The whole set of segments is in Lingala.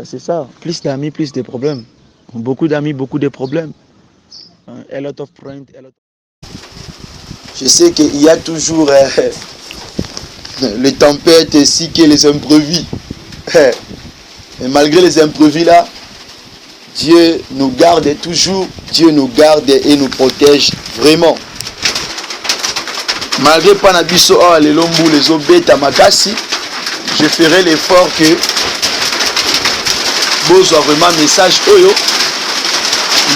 c'est ça. Plus d'amis, plus de problèmes. Beaucoup d'amis, beaucoup de problèmes. A lot of friends, a lot. Je sais qu'il y a toujours les tempêtes ainsi que les imprévus. Mais malgré les imprévus là, Dieu nous garde toujours, Dieu nous garde et nous protège vraiment. Malgré Panabiso les lombou, les obètes à Makassi, je ferai l'effort que vous soit vraiment message Oyo,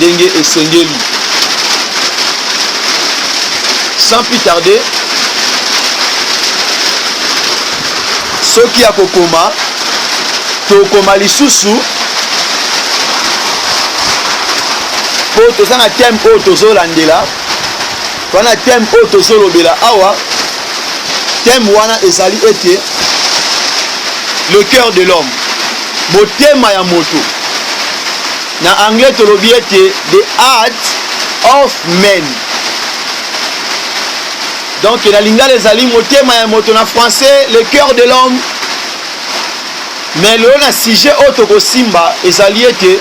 Dengue et Sengeli. Sans plus tarder, ceux qui a Kokoma, Tokoma Lisusu, pour tous un thème Otozo Landela, pour un thème Otozo Lobela Awa, thème Wana Ezali était le cœur de l'homme. Motema ya moto. Na anglais tolobi était the heart of men. Donc na lingala ezali motema ya moto na français le cœur de l'homme. Mais le na sujet otoko simba ezali était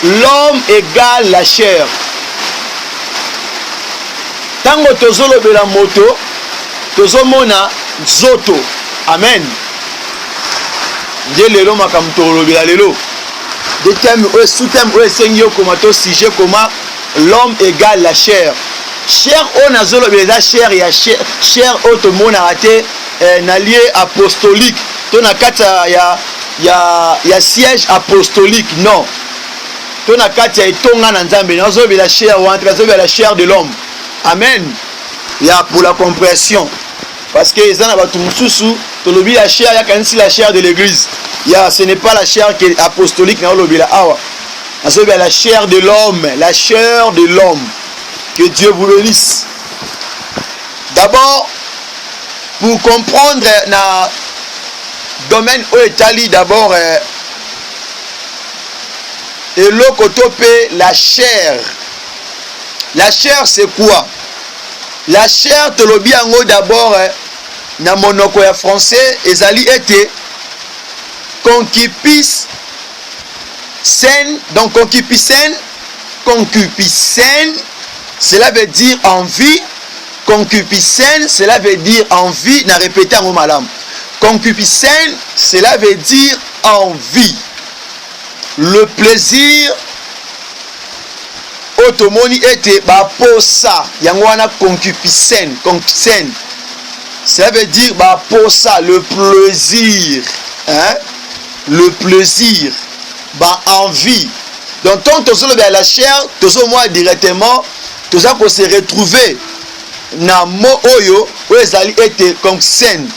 l'homme égale la chair. Tango tozolobela moto tozomona nzoto. Amen. Ndiye lelo makambo tolobela lelo. Des thèmes sous-thèmes esengi okoma to sujet comment l'homme égale la chair. Chair on azolobela chair ya chair otomona raté na lieu apostolique. To na kata ya siège apostolique non. To na kata etonga na Nzambe nazobela chair ou entre la chair de l'homme. Amen. Ya pour la compréhension. Parce que les gens tolobi la chair, il y a quand la chair de l'église. Ce n'est pas la chair qui est apostolique, c'est la chair de l'homme, la chair de l'homme. Que Dieu vous bénisse. D'abord, pour comprendre na domaine où est d'abord et l'okotopé, la chair. La chair c'est quoi? La chair tolobi ango d'abord na monoko ya français ezali été concupiscence. Donc concupiscence cela veut dire envie. Concupiscence cela veut dire envie. Na répéter en malam. Concupiscence cela veut dire envie. Le plaisir automoni était baposa yango wana concupiscence. Ça veut dire baposa le plaisir, hein? Le plaisir, envie. Donc tant que nous la chair, tous moi directement, tout ça pour se retrouver na mo oyo où ezali était concupiscence.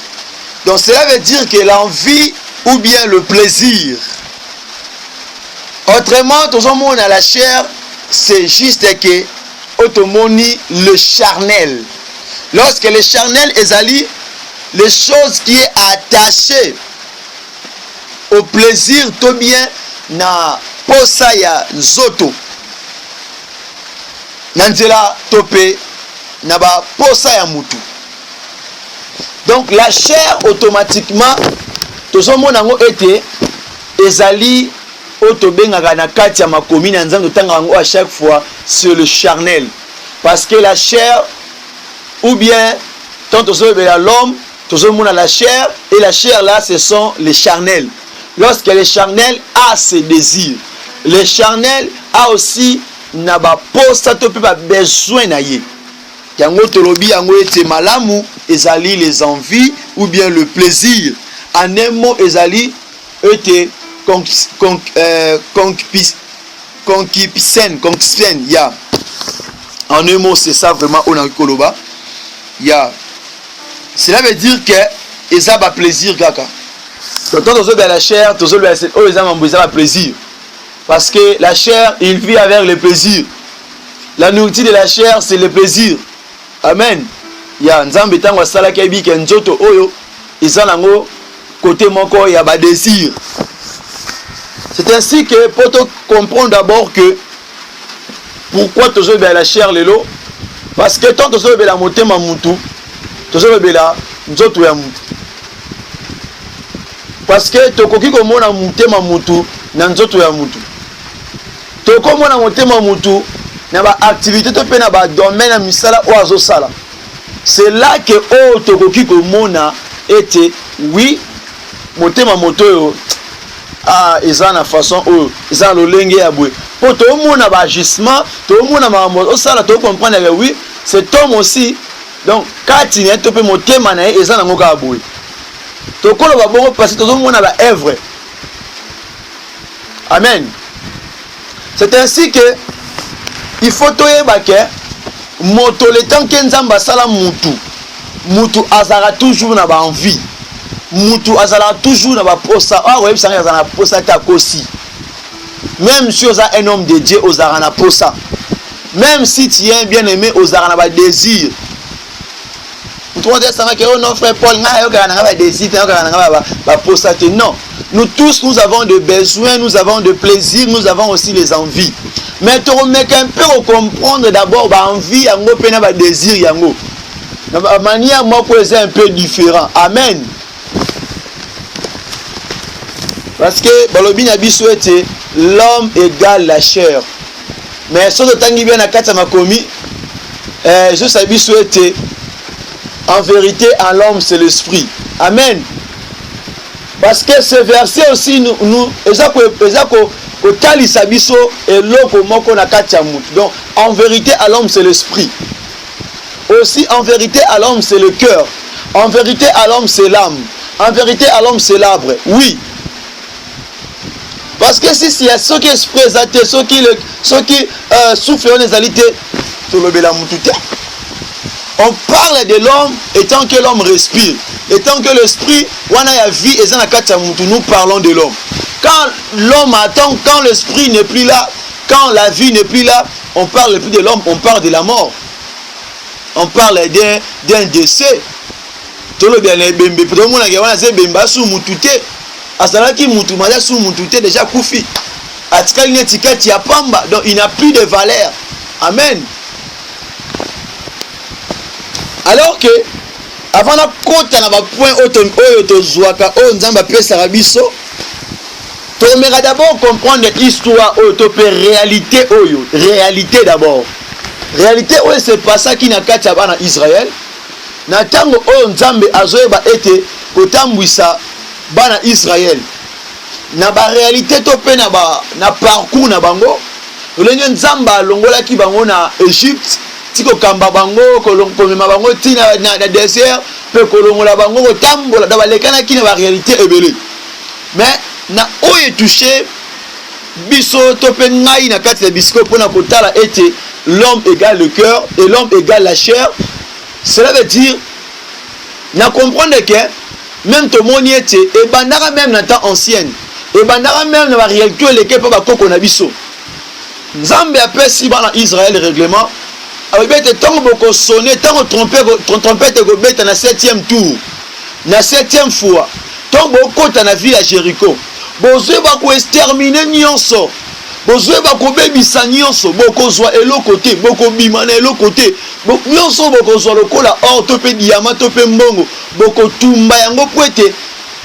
Donc cela veut dire que l'envie ou bien le plaisir. Autrement, tout le monde a la chair. C'est juste que automoni le charnel. Lorsque le charnel est ali, les choses qui est attachées au plaisir, tout bien na posa ya zoto. Nanzela topé na ba posa ya mutu. Donc la chair automatiquement, tout ce monde a été ezali. Otobengaka na kati ya makomi na nzambe tanga ngo à chaque fois sur le charnel parce que la chair ou bien tant que l'homme tout le monde a la chair et la chair là ce sont les charnels. Lorsque le charnel a ses désirs, le charnel a aussi na ba posa to pe ba besoin na ye yango tolobi yango ete malamu ezali les envies ou bien le plaisir en un mot ezali ete concupiscence, ya. En un mot, c'est ça vraiment on a koloba. Ya. Cela veut dire que ça va plaisir kaka. Donc quand on la chair, on a plaisir. Parce que la chair, il vit avec le plaisir. La nourriture de la chair, c'est le plaisir. Amen. Ya nzambe tango sala kebi ke nzoto oyo izanango côté moko ya ba désir. C'est ainsi que pour te comprendre d'abord que pourquoi tu as la chair lelo parce que tant que tu as la motema mutu tu as la nzoto ya mutu. parce que tokoki komona motema mutu na nzoto ya mutu tokomona motema mutu na ba activité to pe na ba domaine ya misala o azosala. C'est là que o tokoki komona ete oui motema moto yo eza na façon oyo eza lolenge ya boye po tomona ba agissement tomona mambo osala to comprendre que oui cet homme aussi donc kati ne to pe motema na eza na ngoka boye to koloba bongo parce que tozomona ba œuvre. Amen. C'est ainsi que il faut toyeba ke moto le temps que nzamba sala mutu azara toujours na ba envie. Mutu azala toujours na ba posa ouais ça azala na posa ta kosi. Même si oza un homme de Dieu ozara na posa. Même si tu es un bien-aimé ozara na ba désir. Nous trouvons ça que oh non frère Paul nga yo kana ba désir kana ba posa te non. Nous tous nous avons des besoins, nous avons des plaisirs, nous avons aussi les envies. Mais tu remets un peu à comprendre d'abord ba envie yango pe na ba désir yango. Na manière moi pour c'est un peu différent. Amen. Parce que balobi na biso ete l'homme égale la chair. Mais so to tangi bien na kata makomi je sais biso ete en vérité en l'homme c'est l'esprit. Amen. Parce que ce verset aussi nous ezako kotalisa biso eloko moko na kati ya mutu. Donc en vérité à l'homme c'est l'esprit. Aussi en vérité à l'homme c'est le cœur. En vérité à l'homme c'est l'âme. En vérité à l'homme c'est l'arbre. Oui. Parce que si il y a ceux qui se présentent, ceux qui souffrent les alités, on parle de l'homme étant que l'homme respire, étant que l'esprit, nous parlons de l'homme. Quand l'homme attend, quand l'esprit n'est plus là, quand la vie n'est plus là, on parle plus de l'homme, on parle de la mort. On parle d'un décès. Tout le bien Azalaki mutu maja sou mutu te déjà koufi. Atikali ne tikati ya pamba donc il n'a plus de valeur. Amen. Alors que avant na kota na ba point oyo to zwaka o nzamba pesa rabiso to mera d'abord comprendre l'histoire oyo to pe réalité oyo réalité d'abord. Réalité oyo c'est pas ça qui na kati ya bana Israël. Na tango oyo nzambe azoyeba ete kotambwisa bana Israël na ba réalité to pe na parcours na bango olenge nzamba longola ki bango na Égypte tiko kamba bango kolongomema bango tina na désert pe kolongola bango kotambola da balekana ki na ba réalité ebele mais na oye touché biso to pe ngai na kati ya bisiko pona kotala ete l'homme égale le cœur et l'homme égale la chair. Cela veut dire na comprendre que même to moni ete et bandara même na temps ancienne et bandara même na réalité lesquels pas bakoko na biso nzambe apesi bana Israël règlement avec ete tant boko sonner tant trompette go beta na 7e tour na 7e fois tant boko ta na ville à Jéricho bozwe ba ko exterminer nyonso bozwe ba ko bebisa nyonso boko zwa eloko te boko bima na eloko te nyonso boko zwa lokola or to pe diamant to pe mbongo boko tumba yango kwete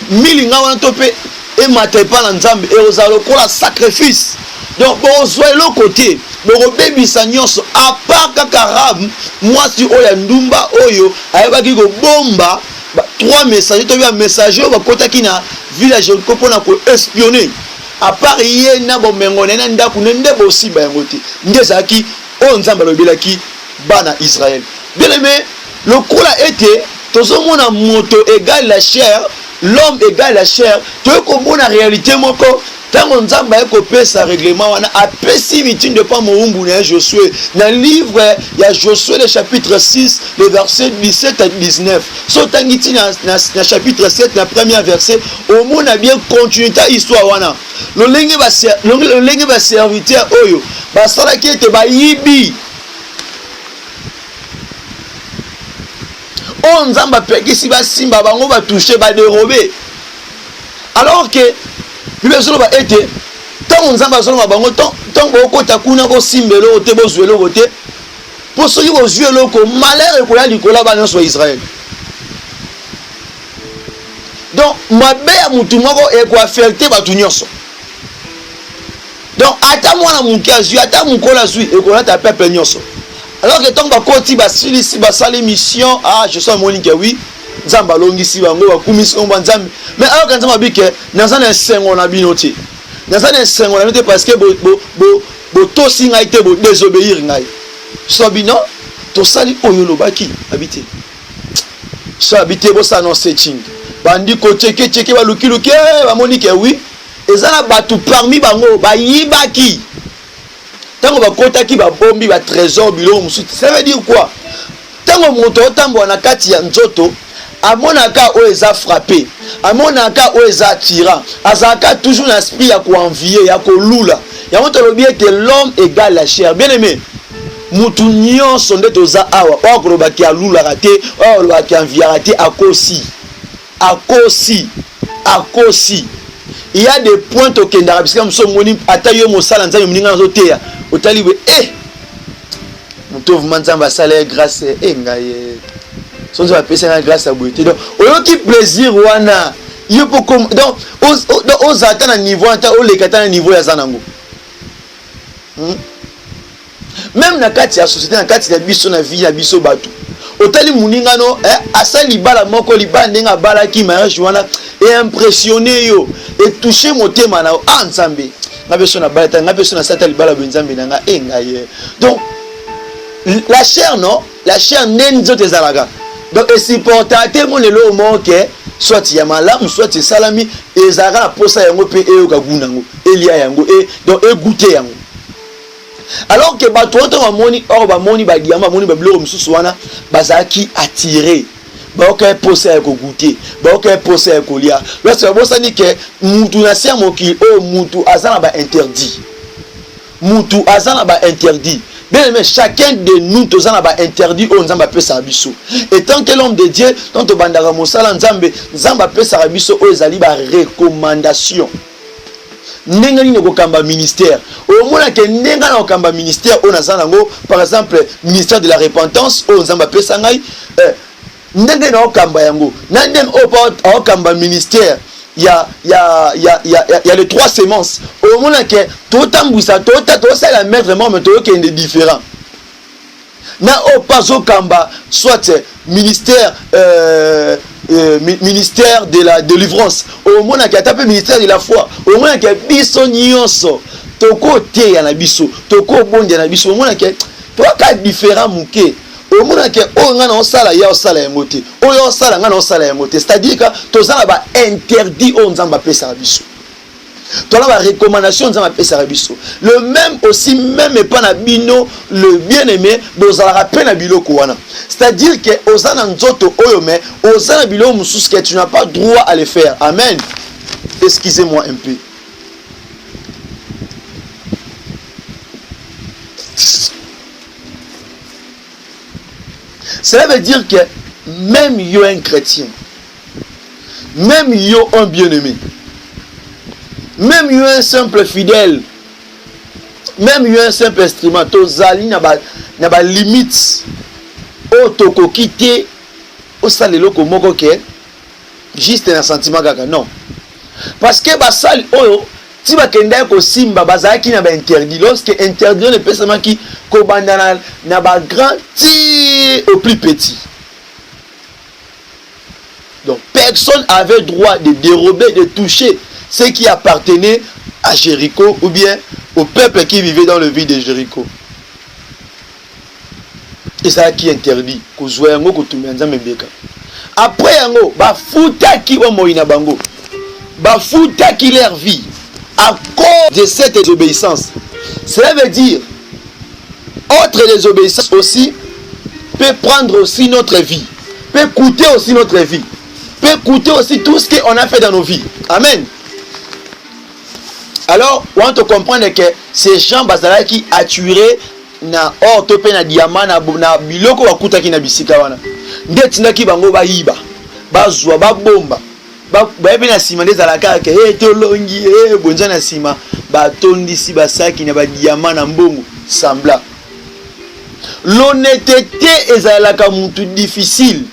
milinga wana to pe e mate pa na nzambe e oza lokola sacrifice donc bozwa eloko te boko bebisa nyonso a part kaka Rab mwasi oya ndumba oyo ayebaki ko bomba 3 messagers to bien messager ba kotaki na village ko pona ko espionner à part yé na bomengo na ndaku nde bosi ba yango te ndezaki o nzamba lobelaki bana Israël. Bien aimé, le coup a été tozomona moto égale la chair, l'homme égale la chair. Tu es comme la réalité moko tango nzamba eko pesa règlement wana apesi mitine de pas moumbu na Josué na livre ya Josué le chapitre 6 le verset 17 à 19 so tangiti na chapitre 7 la première verset au monde a bien continué ta histoire wana le lenge ba serviteur oyo ba sala ki ete ba yibi on nzamba pekisi ba simba bango ba toucher ba dérober alors que Bible solo ba ete tant nzamba solo ba bango tant bokota kuna ko simbelo te bozwelo bote pour ceux qui bozwelo ko malheur ko ya likola ba nyonso Israël Donc mabe ya mutu moko e ko affecter batu nyonso. Donc ata mwana muke azui ata mukola azui e ko lata peuple nyonso. Alors que tant bakoti basili si basali mission je sens monique oui nzamba longisi bango bakumisi omba nzambe mais alors quand nzamba bike nazana sengo na binoti nazana sengo na binoti parce que bo to singa ite bo désobéir ngai so bino to sali oyolo baki habité so habité bo ça non setting bandi ko cheke ba luki ba monique oui ezana batu parmi bango ba yibaki. Tango bakota ki ba bombi ba trésor bilo musuti. Ça veut dire quoi? Tango moto otambo na kati ya nzoto, amonaka o eza frappé, amonaka o eza tyran, azaka toujours l'esprit ya ko envier, ya ko lula. Ya moto lobi que l'homme égale la chair. Bien aimé. Mutu nyonso nde toza awa, o ko lobaki ya lula raté, o lobaki ya envier raté akosi. Il y a des points au Kenda, parce que nous sommes venus à tailler mon salaire, nous sommes venus à l'hôtel. Au talibé, nous trouvons un salaire grâce à sans appeler grâce à Bouité. Donc, au lieu de plaisir, wana, il faut comme donc, aux attentes à niveau, aux les catans à niveau, Yazanango. Même dans la société, dans la biso na vie, na biso batu. Otali muningano asali bala moko liba ndenga bala ki mariage wana et impressionné yo et toucher motema na nzambe na beso na bala na beso na sata libala benzambe nanga ngaye. Donc la chair non, la chair nenzo tezalaga. Donc et supporter mon lelo moke soit ya malamu soit salami ezara posa yango pe e ka gunango elia yango e donc e goûter yango. Alors que bato oto moni or ba moni ba diama moni ba bloko mususu wana bazaki attiré ba oka posa ko goûter ba oka posa ko lia lorsque bosa ni ke mutu na sia moki o mutu azana ba interdit bien mais chacun de nous tozana ba interdit o nzamba pesa biso et tant que l'homme de Dieu tant to bandaka mosala nzamba pesa biso o ezali ba recommandation. Nenga ni kokamba ministère au mona ke nenga na kokamba ministère on azana ngo par exemple ministère de la repentance on nzamba pesa ngai nenga na kokamba yango na ndem o kokamba ministère ya les trois semences au mona ke totambwisa tosala mettre vraiment mais to kende différent na o pazo kamba soit ministère ministère de la délivrance au moins qui a tapé ministère de la foi au moins qui a biso nyonso toko te ya na biso toko bondi na biso au moins qui to ka différent muke au moins que o nga na osala ya osala ya ngote o ya osala nga na osala ya ngote c'est-à-dire que tozala ba interdit o nzamba pesa biso to la recommandation nzamba pesa biso le même aussi même pas na bino le bien-aimé bozala rappel na biloko wana c'est-à-dire que osana nzoto oyo mais osana biloko mususu que tu n'as pas droit à le faire. Amen. Excusez-moi un peu. Cela veut dire que même yo un chrétien, même yo un bien-aimé, même yo un simple fidèle, même yo un simple instrument, tozali na ba limite o toko kite o salelo ko moko ke juste un sentiment kaka non. Parce que basali oyo ti bakenda ko simba bazaki na ba interdit lorsque interdit le personne qui ko bandana na ba grand ti au plus petit. Donc personne avait droit de dérober, de toucher ce qui appartenait à Jéricho ou bien au peuple qui vivait dans le ville de Jéricho. Et ça qui interdit ko zoa yango ko tumia nzambe mbeka. Après yango ba futa ki wa moina bango. Ba futa ki leur vie à cause de cette désobéissance. Cela veut dire autre désobéissance aussi peut prendre aussi notre vie, peut coûter aussi notre vie, peut coûter aussi tout ce qu'on a fait dans nos vies. Amen. Alors, on te comprendre que ces gens bazala qui attiré na or topé na diamant na biloko wakuta ki na bisika wana. Ndetina ki bango ba yiba, ba zwa ba bomba. Ba ebe na sima ndeza kaka tolongi bonza na sima ba tondisi ba saki na ba diamant na mbongo sembla. L'honnêteté ezalaka mutu difficile.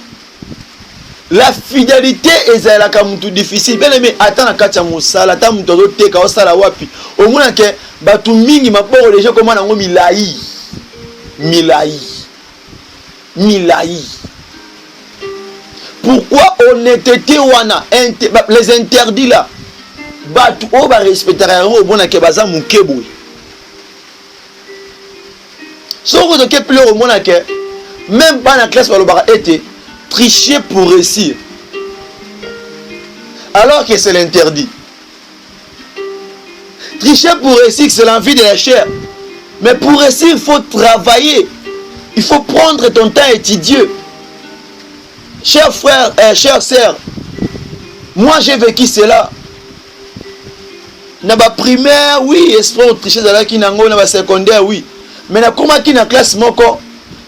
La fidélité est la tout difficile. Bien aimé, attends la katia moussala, attends mon todo teka osala wapi. Au moins que batu mingi maboro les gens comment nango milai. Pourquoi honnêteté wana les interdits là. Batu o ba respecter au bon que baza mukebo. Soko de que plus au moins que même pas la classe balobara été tricher pour réussir. Alors que c'est l'interdit. Tricher pour réussir, c'est l'envie de la chair. Mais pour réussir, il faut travailler. Il faut prendre ton temps étudieux. Chers frères et chères sœurs, moi j'ai vécu cela. Na ba primaire, oui, espoir tricher dans la kinango, na ba secondaire, oui. Mais na comment qui na classe moko,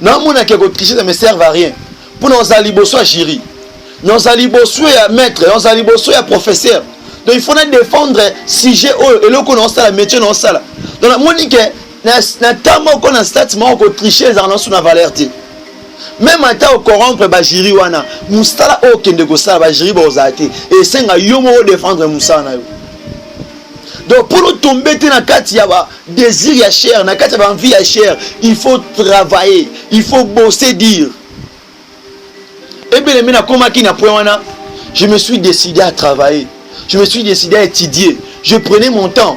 na mona ke ko tricher ça me sert à rien. Pour nos aliboso à jury, nos aliboso à maître, nos aliboso à professeur. Donc il faut défendre sujet et le qu'on a métier dans ça. Donc la monique na tamo qu'on a statement ko tricher les annonces na valeur. Même ata au corrompre ba jury wana, mustala o kende ko sala ba jury ba ozate et senga yomo défendre musana yo. Donc pour nous tomber dans la kati ya ba désir ya chair, na kati ya ba envie ya chair, il faut travailler, il faut bosser dire. Et bien, je me suis décidé à travailler. Je me suis décidé à étudier. Je prenais mon temps.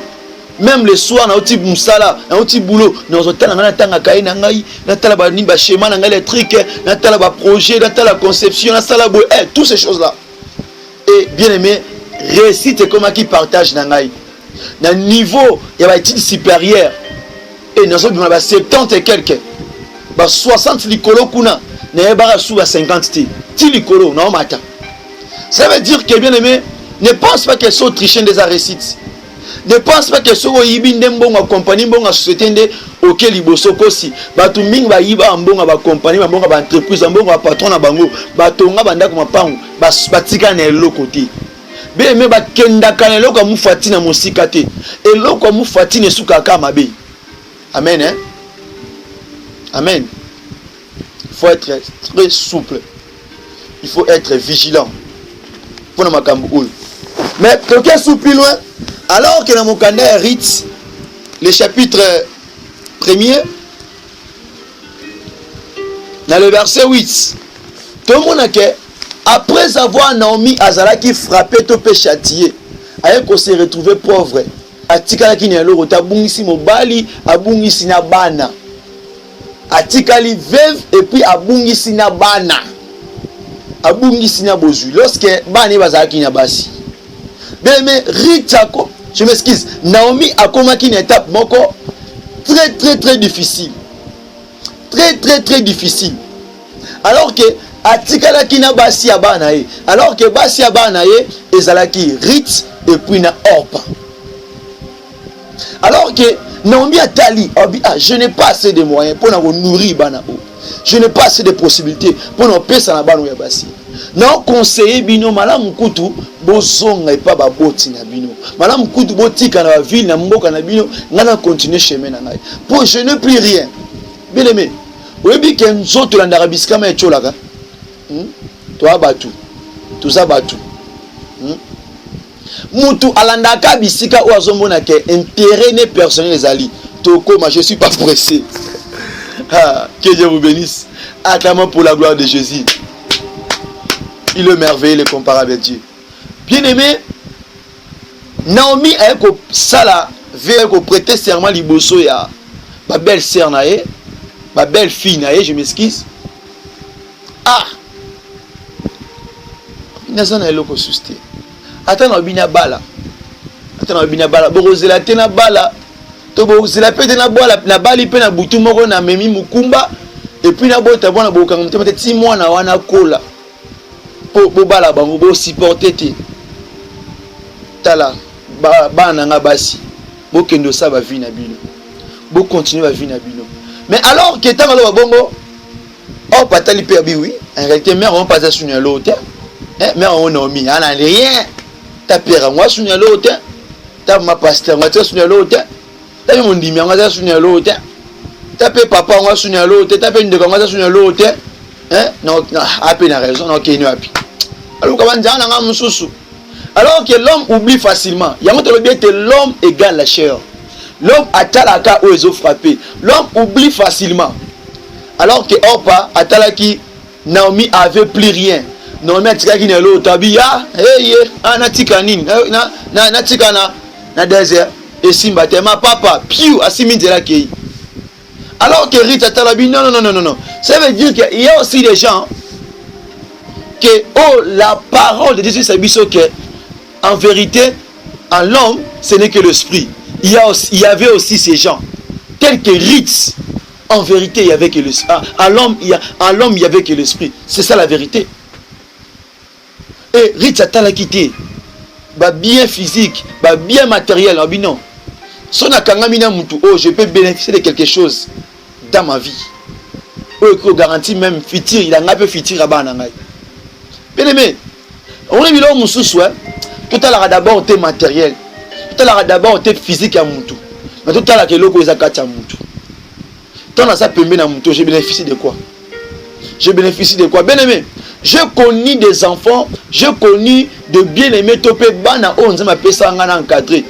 Même le soir, dans un petit moussala, dans un petit boulot, dans un temps, dans schéma électrique, dans un projet, dans la conception, dans toutes ces choses-là. Et bien aimé, réussite comme qui partage dans le niveau, il y a une étude supérieure. Et nous sommes 70 et quelques. 60 likolo kuna. N'est pas sous à 50 likolo, non matin. Ça veut dire que bien aimé, ne pense pas qu'elles sont trichées des réussites. Ne pense pas qu'elles sont yibinde mbonga compagnie mbonga société auquel iboso kosi. Batu ming ba yiba mbonga ba compagnie mbonga ba entreprise mbonga patron na bango. Batonga banda ko mapangu batika na eloko te. Bien aimé ba kenda kana eloko mu fati na mosika te. Eloko mu fati ne suka ka mabe. Amen hein. Amen. Il faut être très souple. Il faut être vigilant. Mais quelqu'un souple plus loin. Alors que dans mon canal Rite, le chapitre 1er, dans le verset 8, tout le monde a que, après avoir Naomi Azala qui frappait tout peut châtier, avec qu'on s'est retrouvé pauvre, a tikala qui n'est l'eau, a bungisi mobali, a bungisi na bana. Atikali veuve et puis abungisi na bana abungisi na bozu lorsque bani bazaki na basi bien mais Ritako je m'excuse Naomi a commencé une étape moko très difficile très difficile alors que atikala kina basi ya bana ye alors que basi ya bana ye ezalaki Rit et puis na Orpa alors que Naomi a tali, je n'ai pas assez de moyens pour nous nourrir bana. Je n'ai pas assez de possibilités pour nous payer ça na bana yabasi. Non conseiller bino malamu kutu bozonga pas ba boti na bino. Malamu kutu botika na ville na mboka na bino ngana continuer chemin na ngai. Pour je ne puis rien. Bien aimé. Oyebi ke nzoto la ndarabiska ma etolaka. Toi batu. Tout ça batu. Mutu alandaka bisika ou azomona ke intérêt ne personnel les ali. Toko ma je suis pas pressé. Ah, que Dieu vous bénisse. Acclamons pour la gloire de Jésus. Il est merveilleux le comparer avec Dieu. Bien aimé, Naomi a ko sala veut ko prêter serment liboso ya ma belle sœur nae, ma belle fille nae, je m'excuse. Ah. Nazana eloko susté. Attends bina bala. Attends bina bala. Borozela tena bala. To borozela pe tena bala na bali pe na butu moko na memi mukumba et puis na bota bona bokanga mutema ti mwana wana kola. Po bala bango bo supporter te. Tala bana nga basi. Bo kendo sa ba vie na bino. Bo continuer ba vie na bino. Mais alors que tant lo bongo oh patali pe bi oui. En réalité mère on pas sur l'autre. Mère on a mis en rien. Ta père moi sur l'autre. Ta ma pasteur moi sur l'autre. Ta mon dimi moi sur l'autre. Ta papa moi sur l'autre. Ta pe ndeko moi sur l'autre. Non à peine raison non qui nous appi. Alors que l'homme oublie facilement. L'homme égale la chair. L'homme atalaka ou ezo frappé. L'homme oublie facilement. Alors que Orpa atalaki, Naomi avait plus rien. Naomi atikaki na lo tabiya, natika nini, natika na désert et simba tema papa, piou asimi nzela kei. Alors que Rita atalabi non. Ça veut dire qu'il y a aussi des gens que la parole de Jésus s'abisso que en vérité en l'homme ce n'est que l'esprit. Il y avait aussi ces gens tels que Rite. En vérité, il y avait que l'esprit. En l'homme, il y avait que l'esprit. C'est ça la vérité. Et Rite Atala quitté. Bien physique, bien matériel. Non. Si je peux bénéficier de quelque chose dans ma vie. Il garantit même futur. Il a un peu futur à Banangai. Bien aimé, on est là tout à l'heure d'abord tes matériel. Tout à l'heure d'abord tes physique à Moutou. Mais tout à l'heure que l'eau est à Moutou. Je bénéficie de quoi? Je bénéficie de quoi? Bien aimé, j'ai connu des enfants, j'ai connu de bien-aimés topé bana on zama pesa ngana encadré.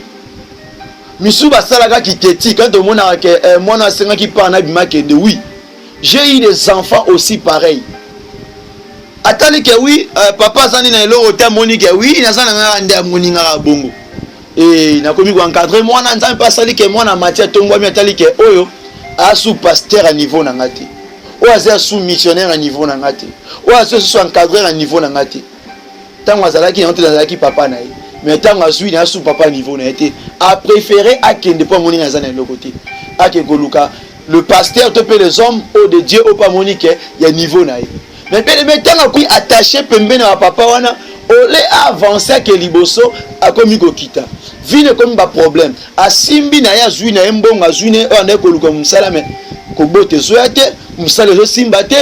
Misuba salaga qui teti quand on a que moi na senga qui parle na bima que de oui. J'ai eu des enfants aussi pareils. Atali que oui, papa zani na elo ota moni que oui, na zana ngana ndia moni ngara bongo. Et na komi ko encadrer moi na nzambe pas sali que moi na matière tongwa mi atali que oyo sous pasteur à niveau nangati ou sous missionnaire à niveau nangati ou sous encadreur à niveau nangati tant azalaki entre azalaki papa naï mais tant azui na sous papa niveau na été a préféré à kende pas moni na zana le côté à ke koluka le pasteur te paie les hommes au de Dieu au pas monique il y a niveau naï mais tant kui attaché pembe na papa wana ole avancer que liboso a komi kokita vine comme ba problème asimbi na ya zui na embonga zui ne on est koluka musala mais ko bote zoate musala zo simba te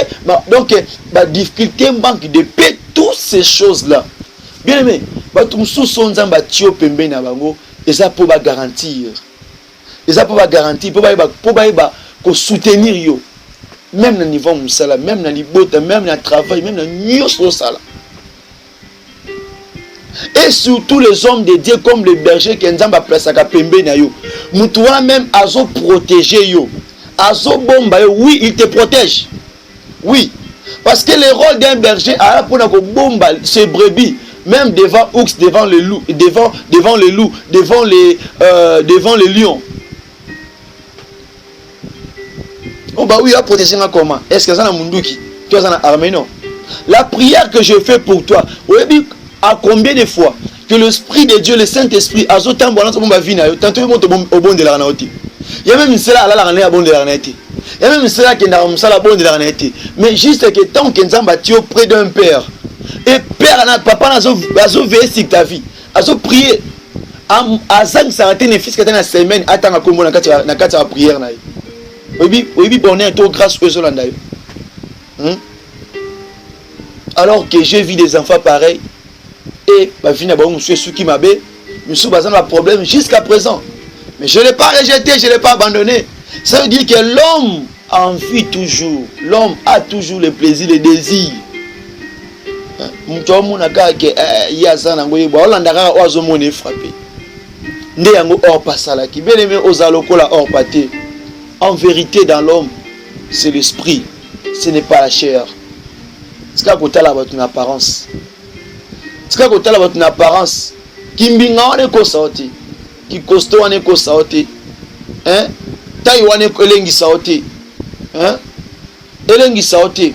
donc ba difficulté manque de paix toutes ces choses là bien aimé ba tout mususu nzamba tio pembe na bango eza pour ba garantir pour ba ko soutenir yo même na niveau musala même na libota même na travail même na nyos sala. Et surtout les hommes de Dieu comme les bergers qui nzamba place à pembe na yo. Mutuwa même azo protéger yo. Azo bomba yo. Oui, il te protège. Oui. Parce que le rôle d'un berger a pour na ko bomba ses brebis même devant ours, devant le loup, devant le loup, devant les lions. Oh bah oui, il a protégé comment? Est-ce que ça na munduki? Tu as na armée non? La prière que je fais pour toi. Oui, à combien de fois que l'Esprit de Dieu, le Saint-Esprit, a zo tambo na bomba vie na yo, tanto mo to au bon de la naoti. Il y a même cela à la rana bon de la naoti. Il y a même cela qui n'a pas bon de la naoti. Mais juste que tant que nzamba tio près d'un père et père na papa na zo veiller sur ta vie, a zo prier à 5 s'arrêter ne fils que dans la semaine attendre kombo na kati ya prière na yo. Oui, on est tout grâce aux Hollandais. Alors que j'ai vu des enfants pareils et ma vie n'a pas eu ce qui m'a bé, je suis basé dans le problème jusqu'à présent. Mais je ne l'ai pas rejeté, je ne l'ai pas abandonné. Ça veut dire que l'homme en vit toujours. L'homme a toujours le plaisir, le désir. En vérité, dans l'homme, c'est l'esprit, ce n'est pas la chair. C'est ce qu'on a une apparence. C'est ce qu'on a une apparence. Qui mbinga ko sauté, qui costo ane ko sauté, hein? Taïwan elengi sauté, hein? Elengi sauté.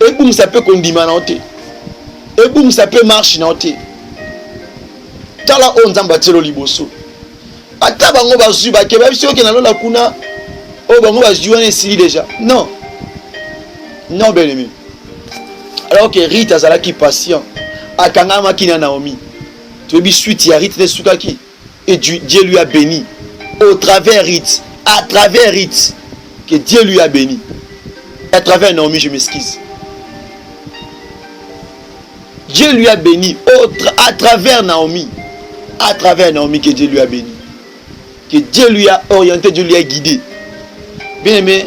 Et boum ça peut condimenter nauté. Et boum ça peut marcher nauté. Tala on zambatelo liboso. Ata bango bazu ba ke ba biso ke na lola kuna. O bango bazu wana esili déjà. Non. Non bien aimé. Alors que Rita azalaki patient. Akangama kina Naomi. Tu veux suite ya Rita Sukaki. Et Dieu lui a béni. Au travers Rita. À travers Rita. Que Dieu lui a béni. À travers Naomi, je m'excuse. Dieu lui a béni. À travers Naomi. À travers Naomi que Dieu lui a béni. Que Dieu lui a orienté, Dieu lui a guidé. Bien aimé,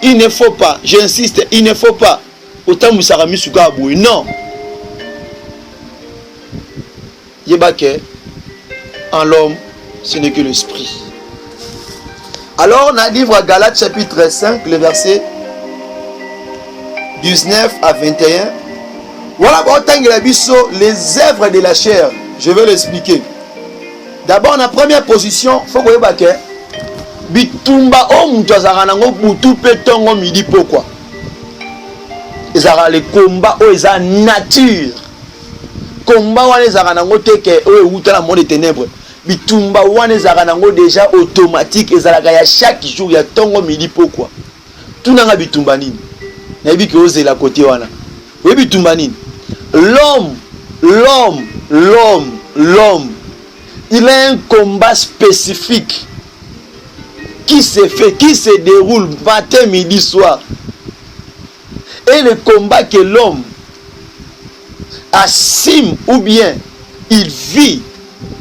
il ne faut pas, j'insiste, il ne faut pas autant musaka misuka aboué. Non. Yebake, en l'homme, ce n'est que l'esprit. Alors, dans le livre à Galates chapitre 5, le verset 19 à 21. Voilà, les œuvres de la chair. Je vais l'expliquer. D'abord, la première position, il faut que vous voyez bitumba o mutu azaka nango butu pe tongo midi pourquoi ezaka le combat o eza nature combat wana ezaka nango teke o euta na monde ténèbres bitumba wana ezaka nango déjà automatique ezalaka ya chaque jour ya tongo midi pourquoi tunanga bitumba nini nayebi ke ozela côté wana we bitumba nini l'homme il a un combat spécifique qui se déroule matin, midi, soir. Et le combat que l'homme assume ou bien il vit,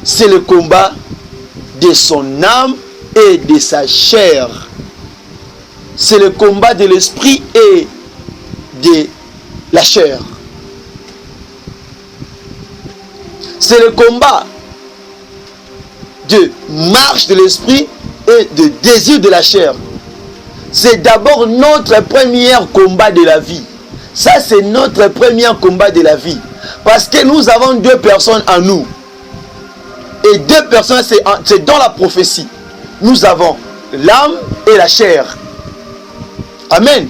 c'est le combat de son âme et de sa chair. C'est le combat de l'esprit et de la chair. C'est le combat de marche de l'esprit et de désir de la chair. C'est d'abord notre premier combat de la vie. Ça, c'est notre premier combat de la vie. Parce que nous avons deux personnes en nous. Et deux personnes, c'est dans la prophétie. Nous avons l'âme et la chair. Amen.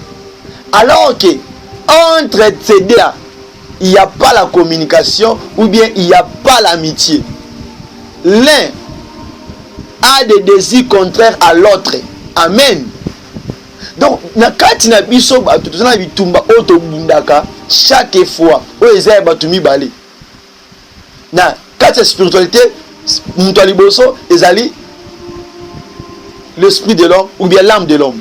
Alors que entre ces deux-là, il n'y a pas la communication ou bien il n'y a pas l'amitié. L'un a des désirs contraires à l'autre. Amen. Donc, nakati na biso bato tozana bitumba oto bundaka chaque fois o ezaya batumi balé. Na kati spiritualité muto liboso ezali l'esprit de l'homme ou bien l'âme de l'homme.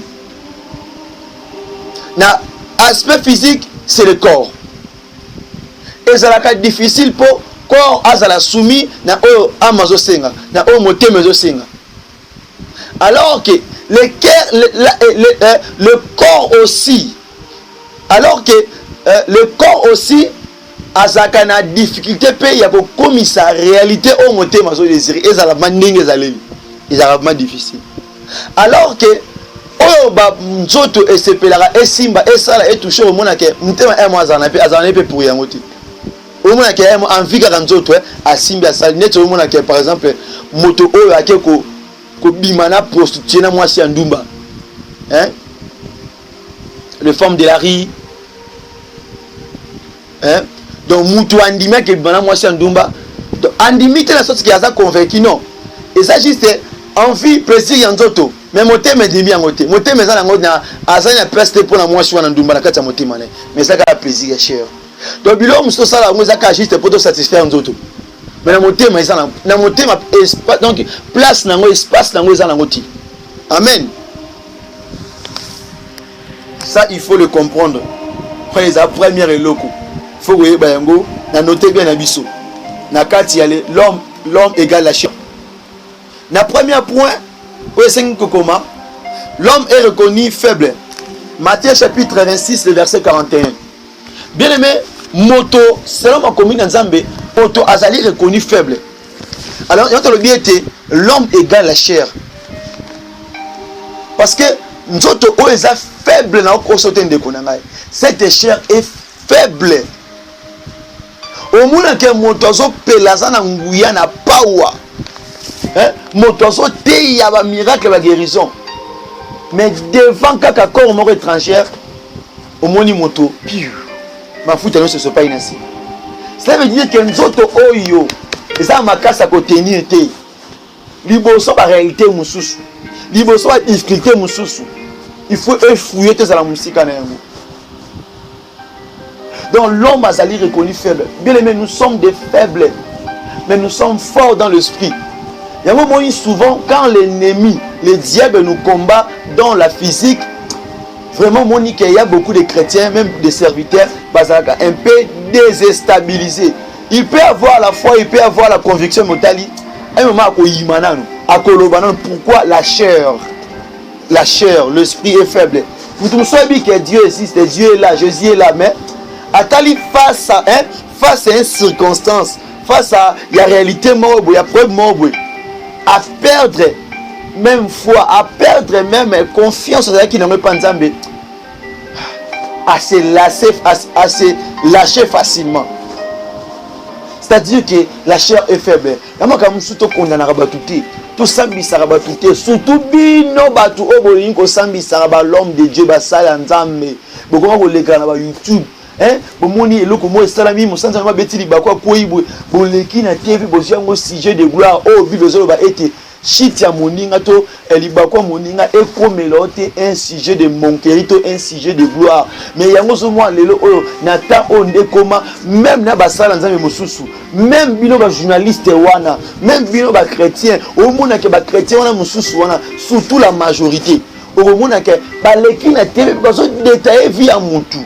Na aspect physique, c'est le corps. Et ça la difficile pour corps azala soumis na o amazo senga na o motema zo senga. Alors que le corps aussi, alors que le corps aussi a sa difficulté paye à comme sa réalité au motema zo désiré et ça la mandingue ezaleli ezalama difficile. Alors que oh ba nzoto esepelaka esimba esala etouché au mona ke mtema emo azana pe pour yango. Au moins qu'il y a envie qu'à nzoto asimbi asali net au moins que par exemple moto oyo akeko ko bimana prostituée na mwasi ya ndumba hein les femmes de la rue hein donc mutu andima ke bimana mwasi ya ndumba donc andimi te la sorte qui a ça convaincu non et ça juste envie plaisir ya nzoto mais motema ndimi yango te motema eza nango na azanya peste pour na mwasi wana ndumba na kati ya motema ne mais ça ka plaisir ya cher. Donc bilo muso sala ngoza ka juste pour te satisfaire nzoto. Mais na motema eza na motema espace donc place nango espace nango eza nango ti. Amen. Ça il faut le comprendre. Après la première eloko. Faut que ba yango na noter bien na biso. Na kati yale l'homme égale la chair. Na premier point o esengi kokoma l'homme est reconnu faible. Matthieu chapitre 26 le verset 41. Bien aimé, moto, selon ma commune en Zambé, moto azali reconnu faible. Alors, il y a le bien été, l'homme égale la chair. Parce que nzoto o eza faible na ko soten de konangai. Cette chair est faible. Au moins que moto zo pelaza na nguya na pawa. Hein? Moto zo te ya ba miracle ba guérison. Mais devant kaka corps moko étrangère, au moni moto piu. Ma foute ne se pas inasi. Cela veut dire que nzoto oyo eza makasa ko tenir te. Liboso ba réalité mususu. Liboso ba difficulté mususu. Il faut fouiller tes ala musika na yango. Donc l'homme azali reconnu faible. Bien aimé, nous sommes des faibles, mais nous sommes forts dans l'esprit. Il y a un moment souvent quand l'ennemi, le diable nous combat dans la physique. Vraiment, Monique, il y a beaucoup de chrétiens, même des serviteurs, un peu déstabilisés. Il peut avoir la foi, il peut avoir la conviction mentale. Un moment, pourquoi la chair, l'esprit est faible. Vous savez que Dieu existe, Dieu est là, Jésus est là, mais atali face à une circonstance, face à la réalité morbe, la preuve morbe, à perdre même foi, à perdre même confiance dans qui n'aime pas Nzambe, à se lâcher facilement. C'est-à-dire que la chair est faible. Tout sambi sarabatute, surtout bino batu obolingo sambi l'homme de Dieu basala Nzambe. Bokoma ko leka na ba YouTube. Bomoni eloko mo salami musanza na beti libakwa koyibo boleki na TV boziango sujet de gloire o bilozolo ba ete shit ya moninga to libakwa moninga ekomela te un sujet de monkerito, un sujet de gloire. Mais yango so moi lelo oyo na ta onde koma même na basala Nzambe mosusu, même bino ba journaliste wana, même bino ba chrétien, au mona ke ba chrétien wana mosusu wana, surtout la majorité. Au mona ke ba leki na TV bazo détailler vie ya mutu.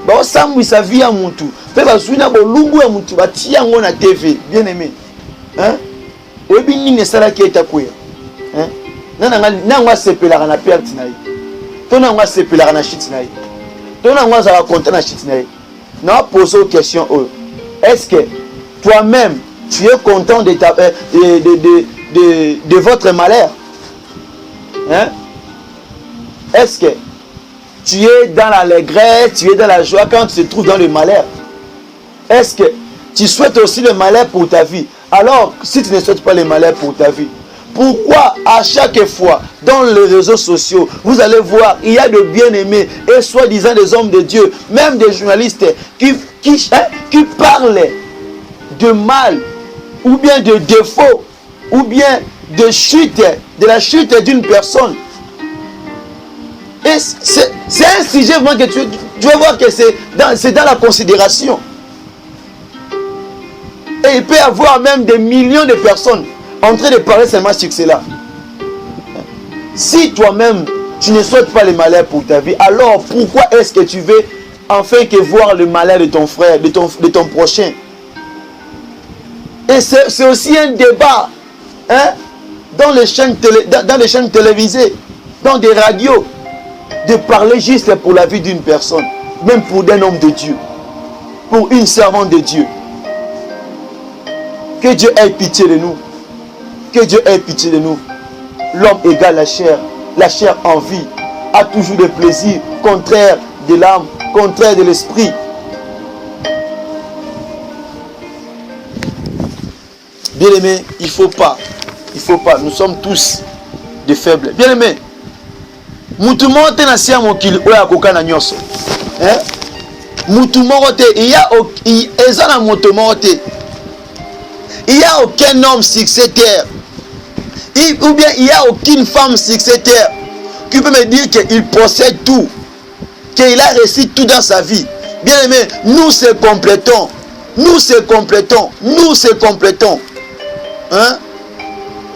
Ba sambu sa vie ya mutu. Pe ba suina bolungu ya mutu ba tia ngo na TV, bien aimé. Oyebi nini esalaki etakwea nanga asepelaka na perte na ye to nanga asepelaka na shit na ye to nanga azalaka content na shit na ye. Na pose aux questions est-ce que toi-même tu es content de votre malheur? Est-ce que tu es dans l'allégresse, tu es dans la joie quand tu te trouves dans le malheur? Est-ce que tu souhaites aussi le malheur pour ta vie? Alors, si tu ne souhaites pas le malheur pour ta vie, pourquoi à chaque fois dans les réseaux sociaux, vous allez voir, il y a de bien-aimés et soi-disant des hommes de Dieu, même des journalistes qui parlent de mal, ou bien de défaut, ou bien de chute, de la chute d'une personne. Et c'est un sujet vraiment que tu vas voir que c'est dans la considération. Et il peut y avoir même des millions de personnes en train de parler seulement sur cela. Si toi-même, tu ne souhaites pas le malheur pour ta vie, alors pourquoi est-ce que tu veux enfin que voir le malheur de ton frère, de ton prochain? Et c'est aussi un débat dans les chaînes télévisées, dans des radios, de parler juste pour la vie d'une personne, même pour un homme de Dieu, pour une servante de Dieu. Que Dieu ait pitié de nous. Que Dieu ait pitié de nous. L'homme égale la chair en vie, a toujours des plaisirs contraires de l'âme, contraires de l'esprit. Bien-aimé, il faut pas. Nous sommes tous des faibles. Bien-aimé, mutu moko te na sia mokili oyo akokana nyonso. Mutu moko te, eza na moto moko te. Il n'y a aucun homme sur cette terre, ou bien il n'y a aucune femme sur cette terre qui peut me dire qu'il possède tout, qu'il a réussi tout dans sa vie. Bien aimé, nous se complétons.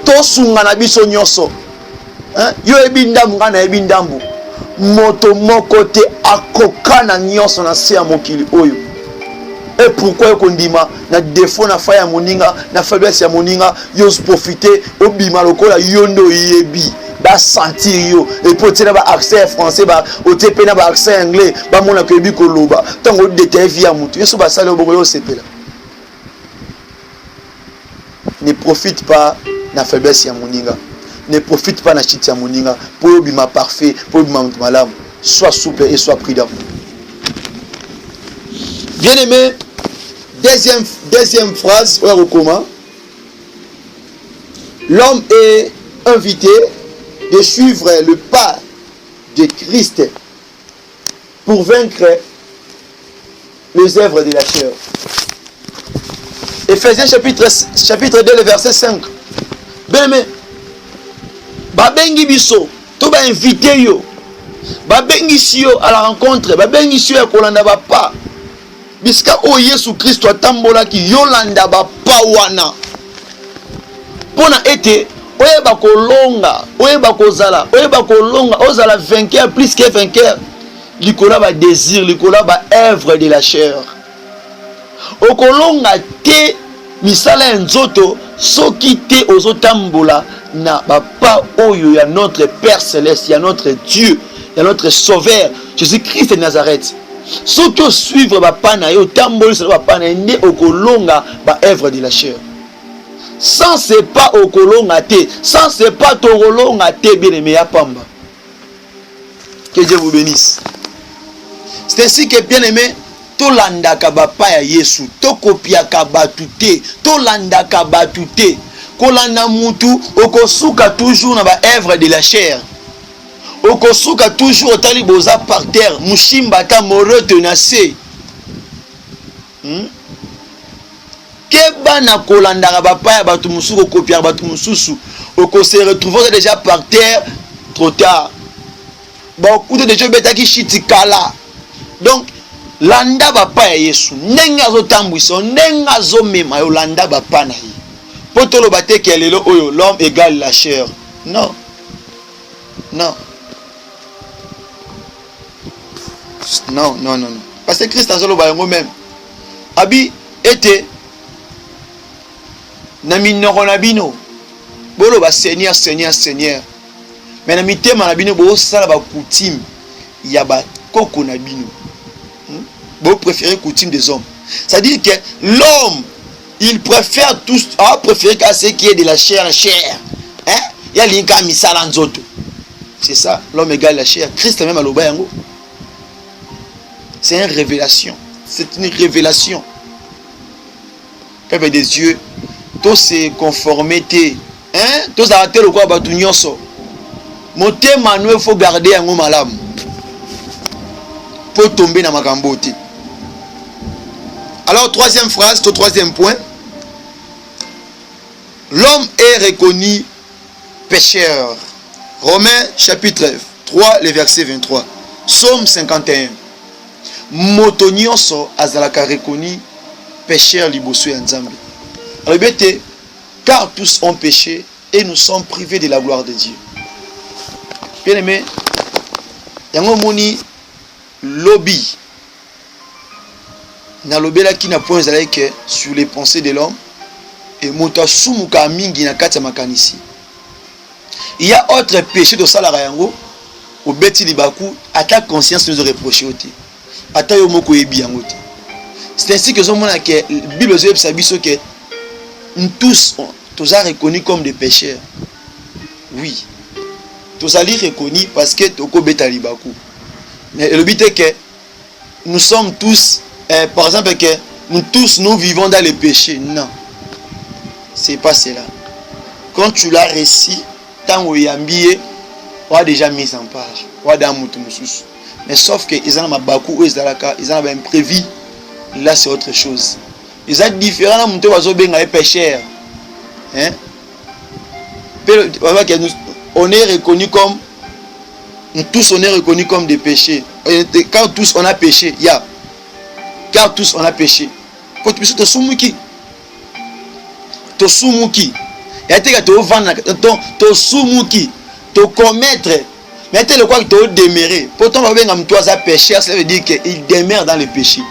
Tosunga na biso nyonso. Yo ebindambu ngana ebindambu. Moto moko te akokana nyonso na se ya mokili oyo. Et pourquoi on dit na défaut na faille à moninga, na faiblesse à moninga, yo profiter au bima lokola yondo yebi, ba sentir yo et pour te ba accès français ba au TP na ba accès anglais, ba mona ko yebi ko loba. Tant on détaille via mutu, yeso ba sala bo yo sepela. Ne profite pas na faiblesse à moninga. Ne profite pas na chiti à moninga pour bima parfait, pour bima malam. Sois souple et sois prudent. Bien-aimé, deuxième phrase, l'homme est invité de suivre le pas de Christ pour vaincre les œuvres de la chair. Ephésiens chapitre 2, le verset 5. Bien-aimé, babengi biso, to ba invité yo, babengi yo à la rencontre, babengi yo à kolanda ba pas. Biska o Yesu Christ atambola ki yolanda ba pawana. Pona ete oyeba kozala, ozala vainqueur plus que vainqueur. Likola ba désir, likola ba œuvre de la chair. Okolonga te misala nzoto soki te ozotambola na ba pa oyo ya notre Père céleste, ya notre Dieu, ya notre Sauveur Jésus Christ de Nazareth. Ce que suivre papa na yo tamboli ça papa na ndé okolonga ba œuvre de la chair. Sans c'est pas okolonga te, sans c'est pas tokolonga te bien aimé ya pamba. Que Dieu vous bénisse. C'est ainsi que bien aimé tolandaka bapa ya Yesu, tokopiaka batu te, tolandaka batu te. Kolanda mutu okosuka toujours na ba œuvre de la chair. Okosuka toujours otali boza par terre, mushimba ta moro tenacé. Keba na kolanda bapa ya batu musuko kopiaka batu mususu, oko se retrouver déjà par terre trop tard. Beaucoup de gens betaki shitikala. Donc landa bapa ya Yesu, nenga zo tambwiso, nenga zo mema yo landa bapa na ye. Potolo bate kelelo oyo l'homme égale la chair. Non. Non. Non, non, non, non. Parce que Christ a solo bayango même. Abi était na minoko na bino. Bolo ba Seigneur, Seigneur, Seigneur. Mais na mitema na bino bo sala ba coutume ya ba koko na bino. Vous préférez coutume des hommes. C'est-à-dire que l'homme, il préfère tous, préférer qu'à ce qui est de la chair, chair. Hein? Il y a l'inka misala nzoto. C'est ça, l'homme égale la chair. Christ même à l'obayango. C'est une révélation. C'est une révélation. Peuple des dieux, tous ces conformités, hein? Tous arrêter le quoi batu nyonso. Moté manuel faut garder un mot malam. Pour tomber dans ma gambote. Alors, troisième phrase, troisième point. L'homme est reconnu pécheur. Romains chapitre 3, le verset 23. Psaume 51. Moto nyonso azalaka reconnu pécheur liboso ya Nzambe. Alors, bien, car tous ont péché et nous sommes privés de la gloire de Dieu. Bien aimé, yango moni lobby. Na lobela qui n'a point que sur les pensées de l'homme et motasumuka mingi na kati makanisi. Il y a autre péché de salara yango au beti libaku ata conscience nous reprocher oti. Ata yo moko yebi yango te. C'est ainsi que somona que Bible zo yebisa biso que nous tous reconnus comme des pécheurs. Oui. Tous ali reconnus parce que toko beta libaku. Mais le but est que nous sommes tous par exemple que nous tous nous vivons dans le péché. Non, c'est pas cela. Quand tu l'as réussi, tant au yambié, on a déjà mis en part. On a mais sauf que ils en ont beaucoup, ils en ont imprévu. Là c'est autre chose. Ils ont différents monter oiseau bien les pécheurs. Hein? On est reconnu comme nous tous on est reconnus comme des péchés. Quand tous on a péché, il y a. Car tous on a péché. Quand tu te soumuki, to soumuki. Et tu te vendre, to soumuki, to commettre. Mais tu le quoi que tu déméré. Pourtant on va bien comme toi ça péché, ça veut dire qu'il demeure dans le péché.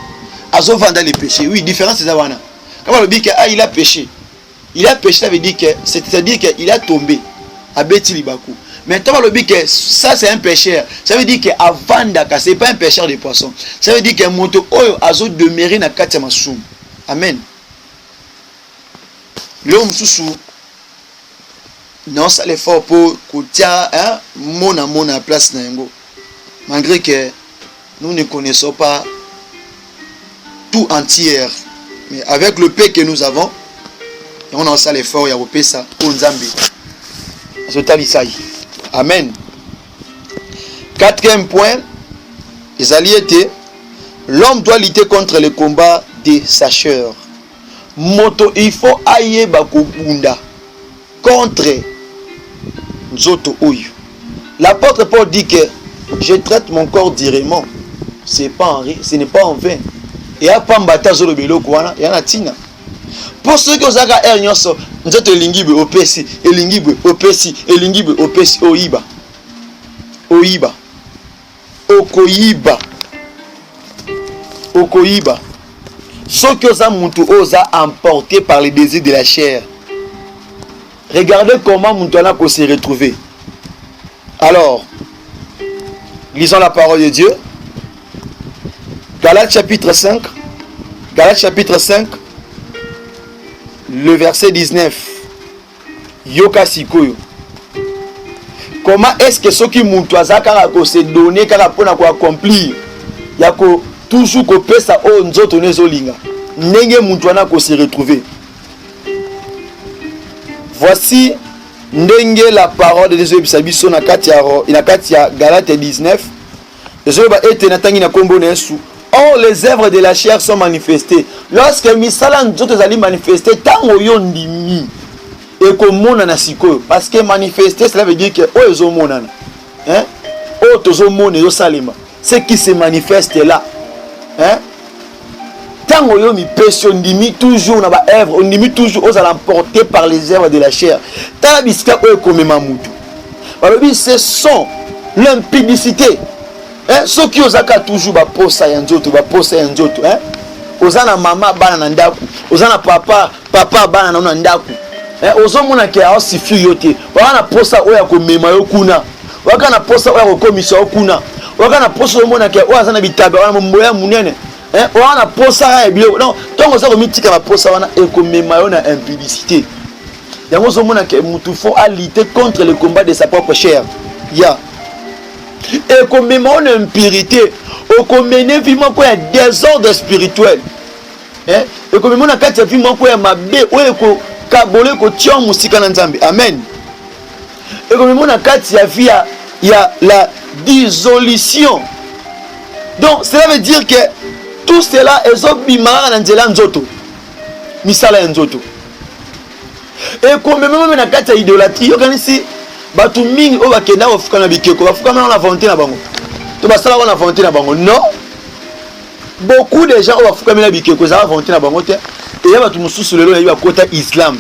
Azo vendre dans le péché. Oui, différence c'est ça wana. Quand on dit que il a péché. Il a péché, ça veut dire que c'est-à-dire qu'il a tombé à Beti Libaku. Mais quand on dit que ça c'est un pécheur, ça veut dire qu'avant d'aka, ce n'est pas un pécheur de poisson. Ça veut dire que moto oyo azo demeurer na kati masum. Amen. L'homme sous non ça l'effort pour kotia hein mona place na yango. Malgré que nous ne connaissons pas tout entière, mais avec le paix que nous avons, et on a ça l'effort ya repé ça pour Nzambe. Azotalisai. Amen. Quatrième point, les alliés étaient, l'homme doit lutter contre le combat des sacheurs. Moto, il faut ailler bakobunda contre Nzoto Oyo. L'apôtre Paul dit que je traite mon corps directement. Ce n'est pas en vain. Et à Pambata Zolobelo Kwana, il y en a tina. Pour ceux qui ont un nyonso, nous avons lingibe opesi, lingibe opesi, lingibe opesi oiba. Oiba. Okoiba. Okoiba. Ceux qui ont emporté par les désirs de la chair. Regardez comment Moutouana peut se retrouver. Alors, lisons la parole de Dieu. Galates chapitre 5. Galates chapitre 5. Le verset 19. Yoka sikoyo. Comment est-ce que ceux qui montent à Zakara se donner car pour accomplir yako toujours ko pesa o nzoto nezolinga ndenge muntu wana ko se retrouver. Voici ndenge la parole de Dieu bisabiso na kati ya Galates 19. Désolé ba ete na tangi na kombo na Yesu. Or les œuvres de la chair sont manifestées. Lorsque misala nzoto zali manifester tango yo ndimi et komona na sikoyo parce que manifester cela veut dire que o ezomona hein o tozomona yo salema ce qui se manifeste là hein tango yo mi peso ndimi toujours na ba œuvre ndimi toujours aux emportés par les œuvres de la chair ta biska o komema mutu balobi ce sont l'impudicité hein ceux qui osaka toujours ba posa ya nzoto hein ozana mama bana na ndaku ozana papa bana na ndaku ozomona ke asifi yote wana posa oya komema yo kuna wakana posa oya kokomisa yo kuna wakana posa omona ke oya zana bitabe wana mboya munene wana posa ya bilo non tongo za komitika ba posa wana ekomema yo na impudicité yango ozomona ke mutu faut à lutter contre le combat de sa propre chair ya ekomema yo na impurité okomene vivement ko ya désordre spirituel ekomema na kati ya vivement ko ya mabe oyo ko kabole ko tia musika na nzambe amen et comme mon akati ya vie il y a la dissolution donc cela veut dire que tout cela ezobimara na nzela nzoto misala ya nzoto et comme même na kati ya idolâtrie yokanisi batu mingi o bakenda ofuka na bikeko bafuka na volonté na bango to basala na volonté na bango non beaucoup de gens bafuka na bikeko za volonté na bango te. Et il y a tout le monde qui a côté islam.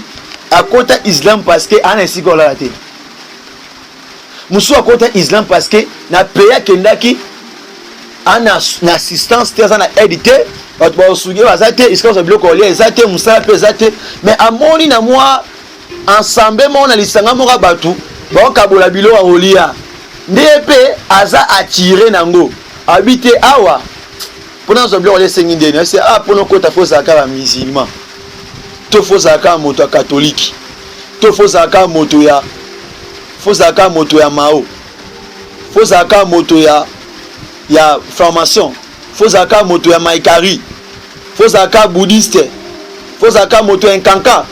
À côté islam parce que on est si qu'on l'a raté. Moussou à côté islam parce que na pays kendaki en assistance t'es en aidité. Tu vas souiller bazate est-ce que ça bloque au lieu zate moussa pesate mais à moni na moi ensemble mon na lisanga mo batu ba kabola bilo wa olia. Ndepe aza attirer nango. Habiter awa. Pour nous oublier les sengindene c'est pour nous kota faut zakara musulman to faut zakara moto catholique to faut zakara moto ya mao faut zakara moto ya formation faut zakara moto ya maikari faut zakara bouddhiste faut zakara moto ya nkanka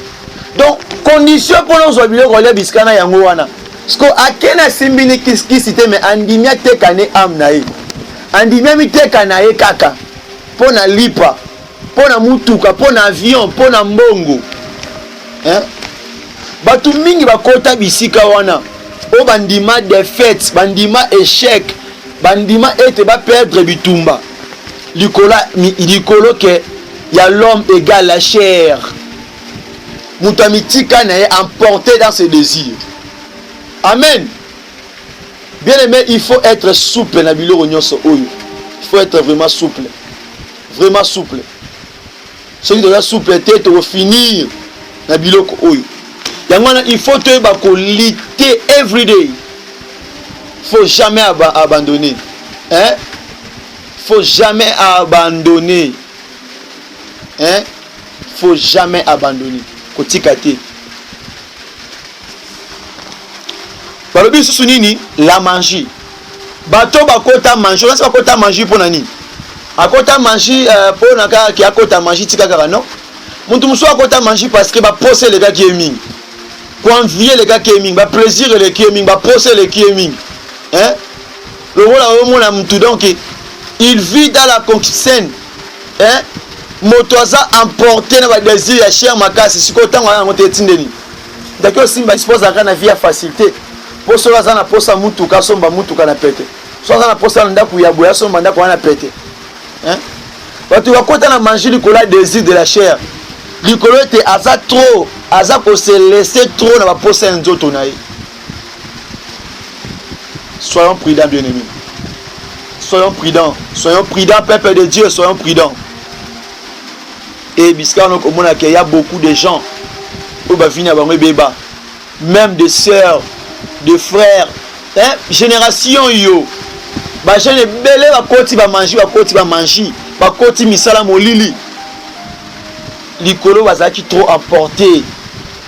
donc condition pour nous oublier les biskana yango wana parce que akena simbini kisikisite mais andimia tekane amnae andimia miteka na ye kaka pona lipa pona mutuka pona avion pona mbongo hein batu mingi bakota bisika wana o bandima défaite bandima échec bandima ete ba perdre bitumba likolo ke ya l'homme égale la chair mutamitika na ye emporté dans ses désirs amen. Bien aimé, il faut être souple na biloko nyonso oyo. Il faut être vraiment souple. Vraiment souple. Celui qui doit souple tête au finir na biloko oyo. Yangwana il faut te ba ko lutter every day. Faut jamais abandonner. Hein? Faut jamais abandonner. Hein? Faut jamais abandonner. Kotika te. Balobi susu nini la manger bato bakota manger on bakota manger pour nani akota manger pour naka ki akota manger tika kaka non muntu muso akota manger parce que ba poser les gars qui est ming convier les gars qui est ming ba plaisir les qui est ming ba poser les qui est ming hein le voilà au monde mutu donc il vit dans la conquête hein motoza emporté na ba désir ya cher makasi sikota ngana motetindeni d'accord simba dispose à na vie à facilité. Pour cela, ça n'a pas ça mutuka somba mutuka na pete. Ça n'a pas ça ndaku ya boya somba ndaku na pete. Hein? Quand tu vas côté na manger le cola désir de la chair. Le cola était asa trop, asa pour se laisser trop na ba poser nzoto na ye. Soyons prudents bien-aimés. Soyons prudents, peuple de Dieu, soyons prudents. Et biska on komona qu'il y a beaucoup de gens au ba fini ba beba, même des sœurs de frères hein génération yo ba jeune belé ba koti ba manger bakoti misala molili likolo bazaki trop emportés,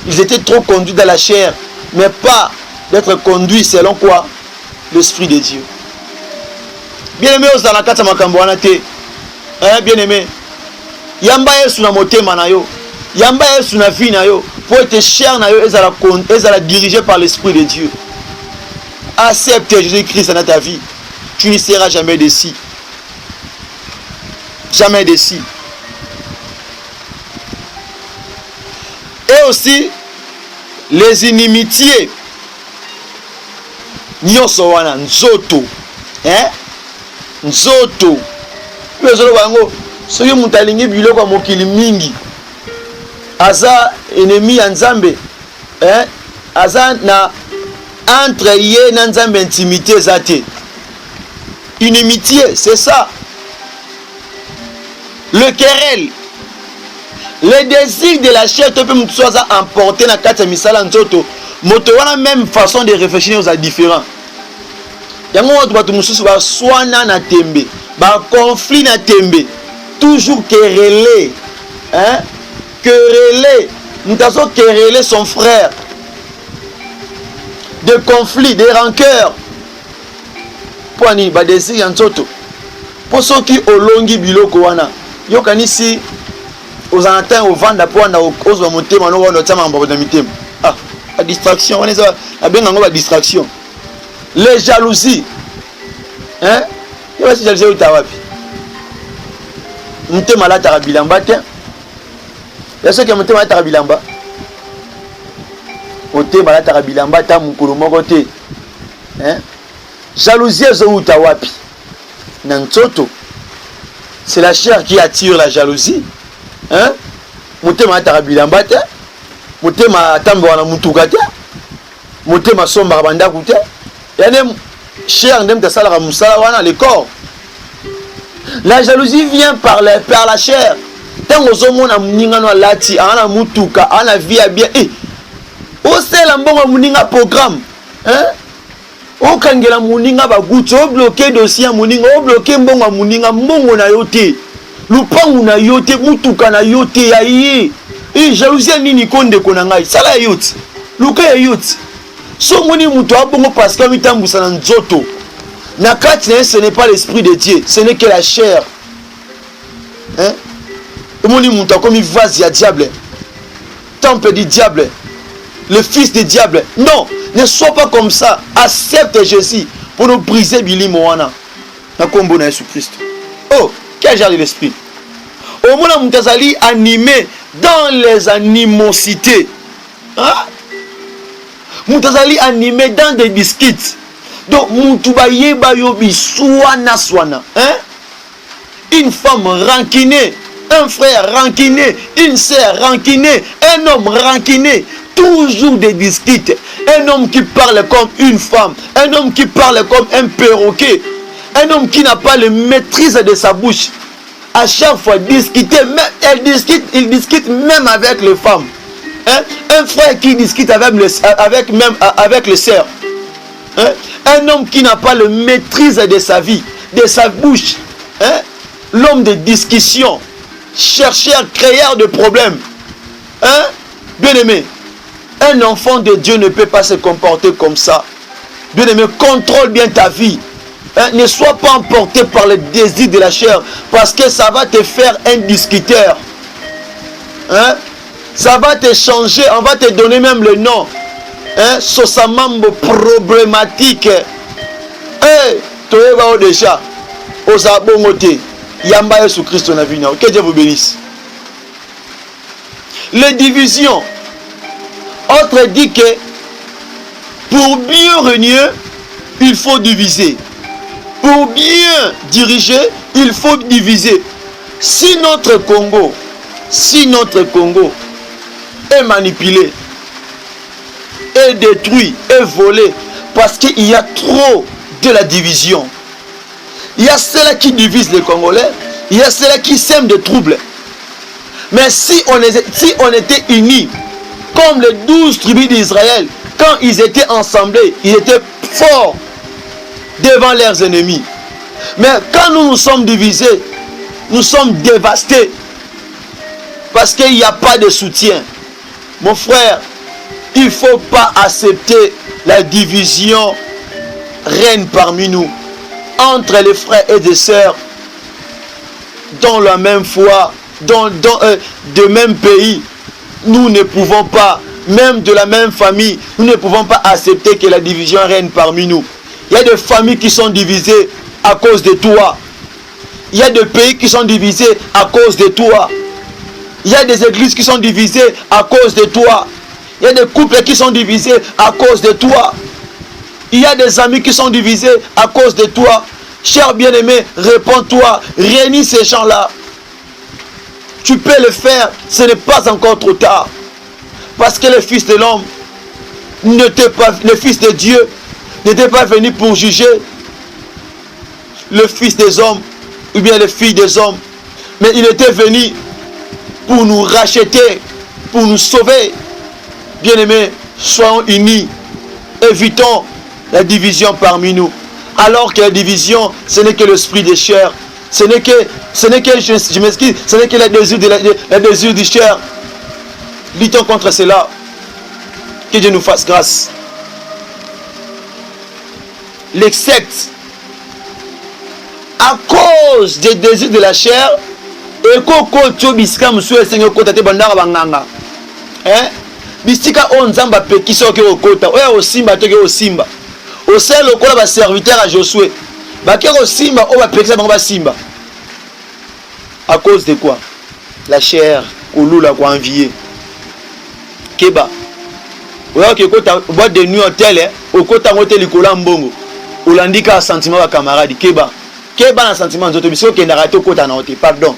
ils étaient trop conduits dans la chair, mais pas d'être conduits selon quoi? L'esprit de Dieu. Bien-aimé ozala kati ya makambo wana te. Bien-aimé, yamba Yesu na motema na yo, yamba Yesu na vie na yo, pour être cher na yo ezala dirigé par l'esprit de Dieu. Accepte Jésus-Christ dans ta vie, tu ne seras jamais déçu. Jamais déçu. Et aussi les inimitiés. Nyoso wana nzoto. Nzoto. Bezolo bango soki mutu alingi biloko ya mokili mingi aza ennemi ya Nzambe, aza na entre ye na Nzambe intimité eza te. Inimitié, c'est ça. Le querelle, le désir de la chair, tu peux me soit emporté dans kati ya misala nzoto. Moto wana même façon de réfléchir aux différents. Yango watu batu mususu ba swana na tembe, ba conflit na tembe, toujours quereller, quereller, mutazo quereller son frère, de conflit, de rancœur. Poani ba désir ya nzoto. Po soki olongi biloko wana, yo kanisi aux antin au vanda po na ozwa motema no wana tsama mbo na mitema. Ah, la distraction, on est ça, la benga ba distraction. Les jalousies, il va se jalouser au tawapi. Mutema la tarabilamba te. Ya ce que mutema la tarabilamba. Ote bala tarabilamba ta mukolo moko te. Jalousie zo au tawapi. Na nzoto. C'est la chair qui attire la jalousie. Mutema la tarabilamba te. Mutema tambo wana mutuka te. Mutema somba banda kute. Yanem cher ndem ta sala musala wana le corps. La jalousie vient par la chair. Tant aux hommes na muninga no lati ana mutuka ana via bien o sela mbongo muninga programme o kangela muninga ba gutu o bloquer dossier muninga o bloquer mbongo muninga mbongo na yote lupangu na yote mutuka na yote ya yi jalousie nini konde konanga sala yote luka ya yote. So moni mutu abongo parce que mitambusa na nzoto. Na kati ce n'est pas l'esprit de Dieu, ce n'est que la chair. Moni mutu comme vase ya diable. Temple du diable. Le fils du diable. Non, ne sois pas comme ça. Accepte Jésus pour nous briser Billy Moana. Na kombo na Jésus Christ. Oh, quel genre d'esprit. Au moins mutu azali animé dans les animosités. Moutazali animé dans des biscuits. Donc Moutouba yeba yobi swana. Une femme rancinée, un frère ranciné, une sœur rancinée, un homme ranciné, toujours des biscuits. Un homme qui parle comme une femme, un homme qui parle comme un perroquet, un homme qui n'a pas la maîtrise de sa bouche. À chaque fois discuter, il discute même avec les femmes. Un frère qui discute avec les sœurs. Un homme qui n'a pas la maîtrise de sa vie, de sa bouche. L'homme de discussion, chercheur, créateur de problèmes. Bien aimé, un enfant de Dieu ne peut pas se comporter comme ça. Bien aimé, contrôle bien ta vie. Ne sois pas emporté par le désir de la chair, parce que ça va te faire un discuteur. Ça va te changer, on va te donner même le nom. Sosamambo problématique. Tu es déjà aux abongotés. Yamba Yesu Christ na vie. Que Dieu vous bénisse. Les divisions. Autre dit que pour bien régner, il faut diviser. Pour bien diriger, il faut diviser. Si notre Congo est manipulé, est détruit, est volé, parce qu'il y a trop de la division. Il y a ceux-là qui divisent les Congolais, il y a ceux-là qui sèment des troubles. Mais si on était unis, comme les 12 tribus d'Israël, quand ils étaient ensemblés, ils étaient forts devant leurs ennemis. Mais quand nous nous sommes divisés, nous sommes dévastés. Parce qu'il n'y a pas de soutien. Mon frère, il ne faut pas accepter la division règne parmi nous. Entre les frères et les sœurs, dans la même foi, dans de même pays, nous ne pouvons pas, même de la même famille, nous ne pouvons pas accepter que la division règne parmi nous. Il y a des familles qui sont divisées à cause de toi. Il y a des pays qui sont divisés à cause de toi. Il y a des églises qui sont divisées à cause de toi. Il y a des couples qui sont divisés à cause de toi. Il y a des amis qui sont divisés à cause de toi. Cher bien-aimé, réponds-toi, réunis ces gens-là. Tu peux le faire, ce n'est pas encore trop tard. Parce que le Fils de l'homme n'était pas, le Fils de Dieu n'était pas venu pour juger le Fils des hommes ou bien les filles des hommes, mais il était venu pour nous racheter, pour nous sauver. Bien-aimés, soyons unis, évitons la division parmi nous. Alors que la division, ce n'est que l'esprit des chairs. Ce n'est que, je m'excuse, ce n'est que la désir du chair. Luttons contre cela. Que Dieu nous fasse grâce. Les sectes, à cause des désirs de la chair, et koko bisika musu esengo kota te bandaka banganga. Bisika on nzamba pekiso ke okota, oya osimba te ke osimba. Osel lokola ba serviteur à Josué. Ba ke osimba o ba pekisa bango ba simba. À cause de quoi? La chair, kolula ko envier. Keba. Oya ke kota boîte de nuit hôtel, okota ngote likola mbongo. Olandika sentiment ba camarade keba. Keba na sentiment nzoto biso ke ndaka to kota na hotel, pardon.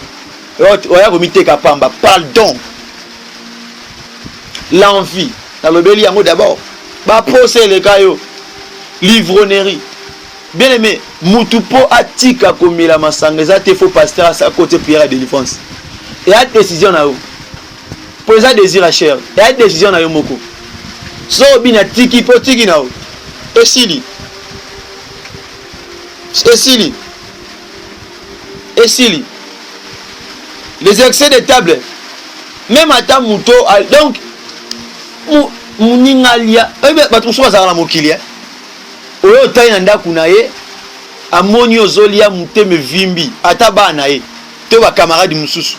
Oya komiteka pamba, pardon. L'envie. Dans le béli yango d'abord. Ba posé le kayo. Livronnerie. Bien aimé, Mutupo atika komila masanga te faux pasteur à sa côté prière de défense. Et a décision na yo. Pour ça désir la chair. Et a décision na yo moko. So bina tiki po tiki na yo. Esili. Esili. Esili. Les excès de table. Même à ta muto donc muningalia. Ba tout ça za la mokili. Oyo tayi na ndaku na ye amoni ozolia muteme vimbi ata bana ye to ba camarade mususu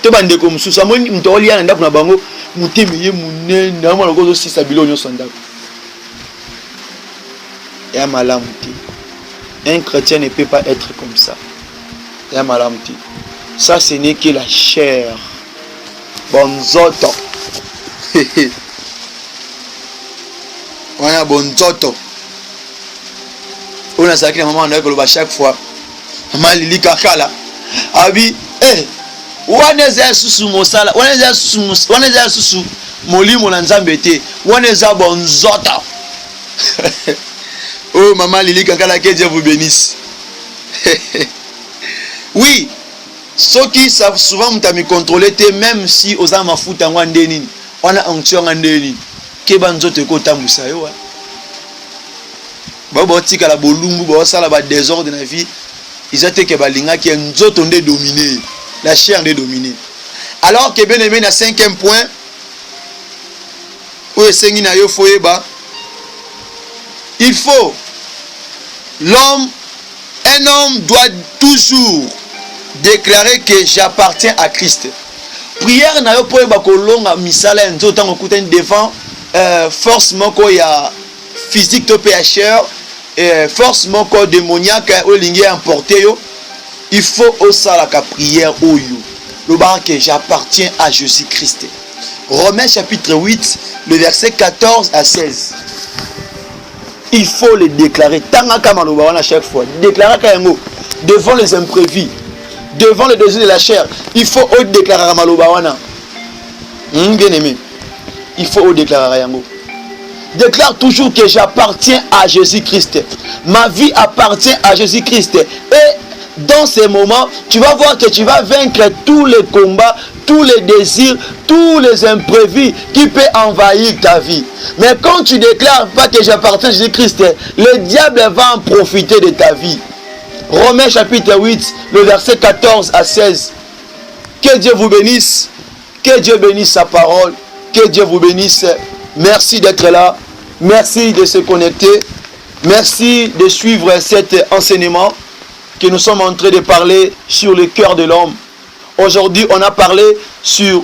to ba ndeko mususu amoni mtolia na ndaku na bango muteme ye munene na mwana kozo sisa bilonyo sondaku ya malamu te. Un chrétien ne peut pas être comme ça. Ya malamu te. Ça ce n'est que la chair. Bonzoto. Wana bonzoto. On a sacré maman à chaque fois. Maman Lili Kakala. Abi, waneza susu mosala, waneza susu molimo na nzambe te. Waneza bonzota. Oh maman Lili Kakala, que Dieu vous bénisse. Oui, ceux qui savent souvent m'tami contrôler te même si aux âmes mafuta ngwandeni. On a onction ngwandeni. Ke banzote ko tambusa yo. Tika la bolumbu ba sala ba désordre na vie ils ont que balinga qui nzoto ndé dominé la chair ndé dominé. Alors que bien aimé na 5e point où esengi na yo foyeba il faut un homme doit toujours déclarer que j'appartiens à Christ. Prière na yo foyeba ko longa misala nzoto ngokuta devant force moko ya physique to pécheur force mon corps démoniaque au lingue emporté yo. Il faut aussi la prière au yo le bar que j'appartiens à Jésus-Christ. Romains chapitre 8 le verset 14 à 16. Il faut le déclarer tanga kama lo ba à chaque fois déclarer kayango devant les imprévus, devant le désir de la chair. Il faut au déclarer maloba wana. Bien aimé, il faut au déclarer yango. Déclare toujours que j'appartiens à Jésus-Christ. Ma vie appartient à Jésus-Christ. Et dans ces moments, tu vas voir que tu vas vaincre tous les combats, tous les désirs, tous les imprévus qui peuvent envahir ta vie. Mais quand tu déclares pas que j'appartiens à Jésus-Christ, le diable va en profiter de ta vie. Romains chapitre 8, le verset 14 à 16. Que Dieu vous bénisse. Que Dieu bénisse sa parole. Que Dieu vous bénisse. Merci d'être là. Merci de se connecter. Merci de suivre cet enseignement que nous sommes en train de parler sur le cœur de l'homme. Aujourd'hui, on a parlé sur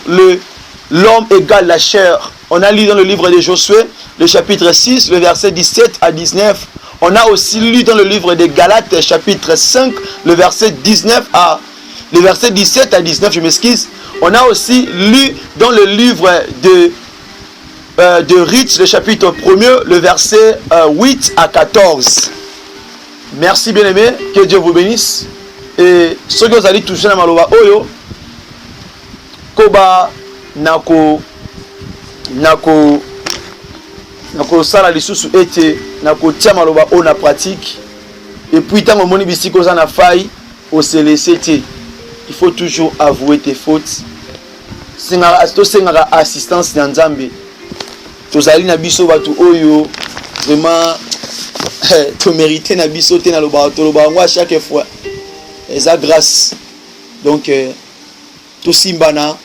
l'homme égale la chair. On a lu dans le livre de Josué, le chapitre 6, le verset 17 à 19. On a aussi lu dans le livre de Galates, chapitre 5, le verset 17 à 19, je m'excuse. On a aussi lu dans le livre de Rich, le chapitre 1er, le verset 8 à 14. Merci bien aimé, que Dieu vous bénisse. Et ce que vous allez toucher dans Maloba Oyo, Koba Nako sala lisusu ete Nako tia Maloba o na pratique. Et puis tant que moni bisiko za na faille, au se laisser te. Il faut toujours avouer tes fautes. Singara assistance na Nzambe. Tozali na biso batu oyo vraiment tu mérites na biso te na loba to loba ngwa chaque fois. Eza grâce. Donc to simbana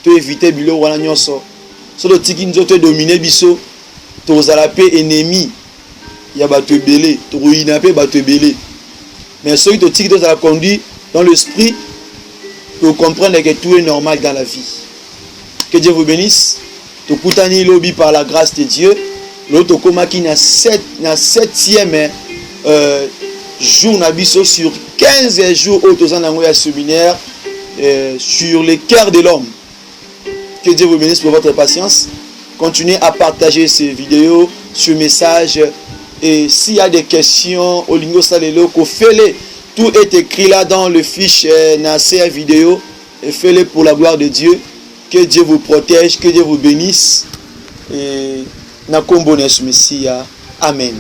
to éviter bilo wana nyonso. So do tiki nzoto dominer biso tozala pe ennemi ya batu ebele, to ruina pe batu ebele. Mais ceux qui te tiki tozala conduit dans l'esprit pour comprendre que tout est normal dans la vie. Que Dieu vous bénisse. Tokutani lobi par la grâce de Dieu. L'autre komaki na 7e jour na biso sur 15 jours au tozanango ya séminaire sur le cœur de l'homme. Que Dieu vous bénisse pour votre patience. Continuez à partager ces vidéos, ce message. Et s'il y a des questions au lingo salelo, faites-les. Tout est écrit là dans le fiche na ces vidéos. Et faites-les pour la gloire de Dieu. Que Dieu vous protège, que Dieu vous bénisse. Et na kombo Yesu Messia. Amen.